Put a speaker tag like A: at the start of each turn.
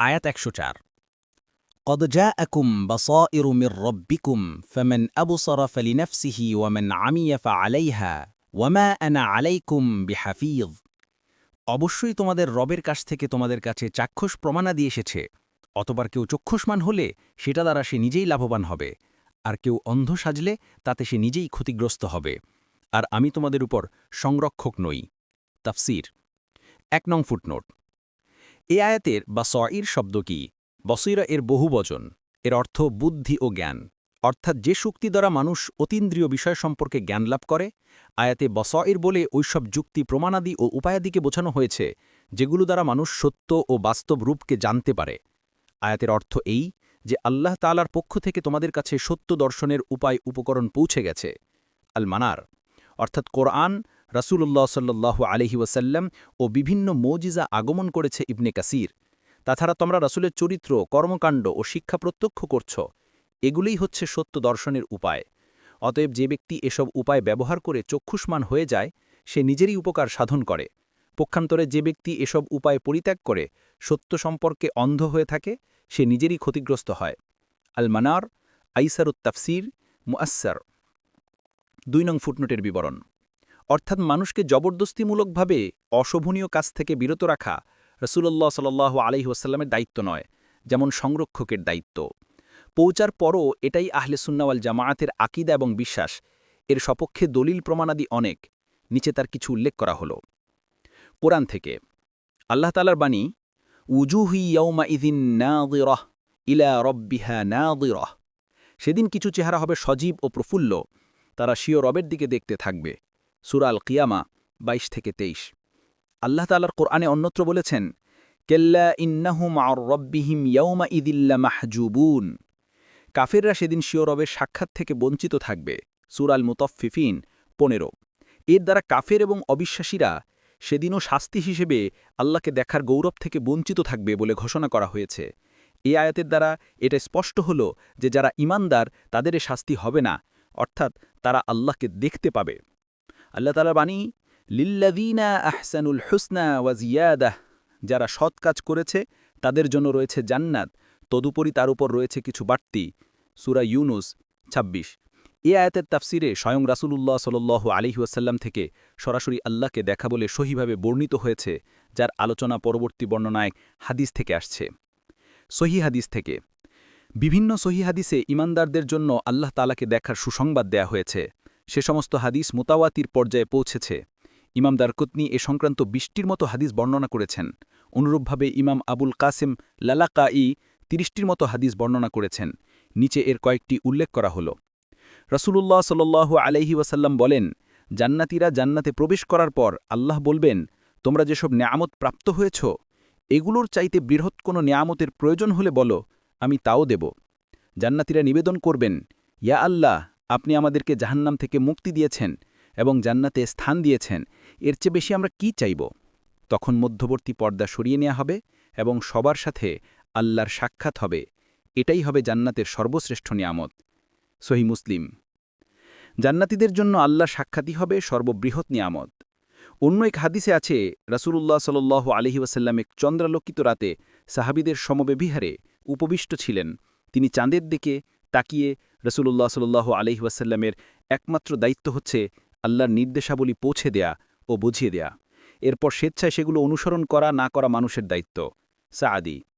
A: আয়াত ১০৪ قد جاءكم بصائر من ربكم فمن أبصر فلنفسه ومن عمي فعليها وما أنا عليكم بحفيظ অবশ্যই তোমাদের রবের কাছ থেকে তোমাদের কাছে চাক্ষুষ প্রমাণাদি এসেছে। অতবার কেউ চক্ষুষ্মান হলে সেটা দ্বারা সে নিজেই লাভবান হবে, আর কেউ অন্ধ সাজলে তাতে সে নিজেই ক্ষতিগ্রস্ত হবে। আর আমি তোমাদের উপর সংরক্ষক নই। তাফসীর ১ নং ফুটনোট। এ আয়াতের বা সঈর শব্দ কি? বসীরা এর বহুবচন। এর অর্থ বুদ্ধি ও জ্ঞান, অর্থাৎ যে শক্তি দ্বারা মানুষ অতীন্দ্রিয় বিষয় সম্পর্কে জ্ঞান লাভ করে। আয়াতে বসঈর বলে ওইসব যুক্তি প্রমাণাদি ও উপায়াদিকে বোঝানো হয়েছে যেগুলো দ্বারা মানুষ সত্য ও বাস্তব রূপকে জানতে পারে। আয়াতের অর্থ এই যে আল্লাহ তাআলার পক্ষ থেকে তোমাদের কাছে সত্য দর্শনের উপায় উপকরণ পৌঁছে গেছে। আল মানার অর্থাৎ কোরআন, রাসূলুল্লাহ সাল্লাল্লাহু আলাইহি ওয়াসাল্লাম ও বিভিন্ন মুজিজা আগমন করেছে ইবনে কাসির। তাছাড়া তোমরা রাসূলের চরিত্র, কর্মকাণ্ড ও শিক্ষা প্রত্যক্ষ করছ। এগুলোই হচ্ছে সত্য দর্শনের উপায়। অতএব যে ব্যক্তি এসব উপায় ব্যবহার করে চক্ষুষ্মান হয়ে যায় সে নিজেরই উপকার সাধন করে। পক্ষান্তরে যে ব্যক্তি এসব উপায় পরিত্যাগ করে সত্য সম্পর্কে অন্ধ হয়ে থাকে সে নিজেরই ক্ষতিগ্রস্ত হয়। আল মানার আইসারুত তাফসির মুআসসার ২ নং ফুটনোটের বিবরণ। অর্থাৎ মানুষকে জবরদস্তিমূলকভাবে অশোভনীয় কাজ থেকে বিরত রাখা রাসূলুল্লাহ সাল্লাল্লাহু আলাইহি ওয়াসাল্লামের দায়িত্ব নয়, যেমন সংরক্ষকের দায়িত্ব। পৌঁছার পরও এটাই আহলে সুন্নাহ ওয়াল জামাআতের আকীদা এবং বিশ্বাস। এর সপক্ষে দলিল প্রমাণাদি অনেক, নিচে তার কিছু উল্লেখ করা হল। কোরআন থেকে আল্লাহ তাআলার বাণী, উজুহু ইয়াওমাইযিন নাযিরাহ ইলা রাব্বিহা নাযিরাহ। সেদিন কিছু চেহারা হবে সজীব ও প্রফুল্ল, তারা স্বীয় রবের দিকে দেখতে থাকবে। সূরা আল কিয়ামা ২২-২৩। আল্লাহ তাআলার কোরআনে অন্যত্র বলেছেন, কেল্লা ইন্নাহুম আর রব্বিহিম ইয়াওমাইযিল লামাহজুবুন। কাফেররা সেদিন স্বীয় রবের সাক্ষাৎ থেকে বঞ্চিত থাকবে। সূরা আল মুতাফফিফিন ১৫। এর দ্বারা কাফের এবং অবিশ্বাসীরা সেদিনও শাস্তি হিসেবে আল্লাহকে দেখার গৌরব থেকে বঞ্চিত থাকবে বলে ঘোষণা করা হয়েছে। এই আয়াতের দ্বারা এটা স্পষ্ট হল যে যারা ঈমানদার তাদের এ শাস্তি হবে না, অর্থাৎ তারা আল্লাহকে দেখতে পাবে। আল্লাহ তাআলা বাণী, লিল্লাযীনা আহসানুল হুসনা ওয়া জিয়াদাহ। যারা সৎ কাজ করেছে তাদের জন্য রয়েছে জান্নাত, তদুপরি তার উপর রয়েছে কিছু বাড়তি। সূরা ইউনুস ২৬। এ আয়াতের তাফসিরে স্বয়ং রাসূলুল্লাহ সাল্লাল্লাহু আলাইহি ওয়াসাল্লাম থেকে সরাসরি আল্লাহকে দেখা বলে সহিভাবে বর্ণিত হয়েছে, যার আলোচনা পরবর্তী বর্ণনায় হাদিস থেকে আসছে। সহিহ হাদিস থেকে বিভিন্ন সহিহ হাদিসে ঈমানদারদের জন্য আল্লাহ তাআলাকে দেখার সুসংবাদ দেয়া হয়েছে। সে সমস্ত হাদিস মুতাওয়াতির পর্যায়ে পৌঁছেছে। ইমাম দারকুতনি এ সংক্রান্ত ২০টির মতো হাদিস বর্ণনা করেছেন। অনুরূপভাবে ইমাম আবুল কাসেম লালাকাই ৩০টির মতো হাদিস বর্ণনা করেছেন। নিচে এর কয়েকটি উল্লেখ করা হল। রাসূলুল্লাহ সাল্লাল্লাহু আলাইহি ওয়াসাল্লাম বলেন, জান্নাতীরা জান্নাতে প্রবেশ করার পর আল্লাহ বলবেন, তোমরা যেসব নেয়ামত প্রাপ্ত হয়েছ এগুলোর চাইতে বৃহৎ কোনো নেয়ামতের প্রয়োজন হলে বলো, আমি তাও দেব। জান্নাতীরা নিবেদন করবেন, ইয়া আল্লাহ, আপনি আমাদেরকে জাহান্নাম থেকে মুক্তি দিয়েছেন এবং জান্নাতে স্থান দিয়েছেন, এর চেয়ে বেশি আমরা কি চাইব? তখন মধ্যবর্তী পর্দা সরিয়ে নেওয়া হবে এবং সবার সাথে আল্লাহর সাক্ষাৎ হবে। এটাই হবে জান্নাতের সর্বশ্রেষ্ঠ নিয়ামত। সহিহ মুসলিম। জান্নাতীদের জন্য আল্লাহর সাক্ষাৎই হবে সর্ববৃহৎ নিয়ামত। অন্য এক হাদিসে আছে, রাসূলুল্লাহ সাল্লাল্লাহু আলাইহি ওয়াসাল্লাম এক চন্দ্রালোকিত রাতে সাহাবীদের সমবেবিহারে উপবিষ্ট ছিলেন। তিনি চাঁদের দিকে তাকিয়ে রাসূলুল্লাহ সাল্লাল্লাহু আলাইহি ওয়াসাল্লামের একমাত্র দায়িত্ব হচ্ছে আল্লাহর নির্দেশাবলী পৌঁছে দেয়া ও বুঝিয়ে দেয়া। এরপর স্বেচ্ছায় সেগুলো অনুসরণ করা না করা মানুষের দায়িত্ব। সাআদি।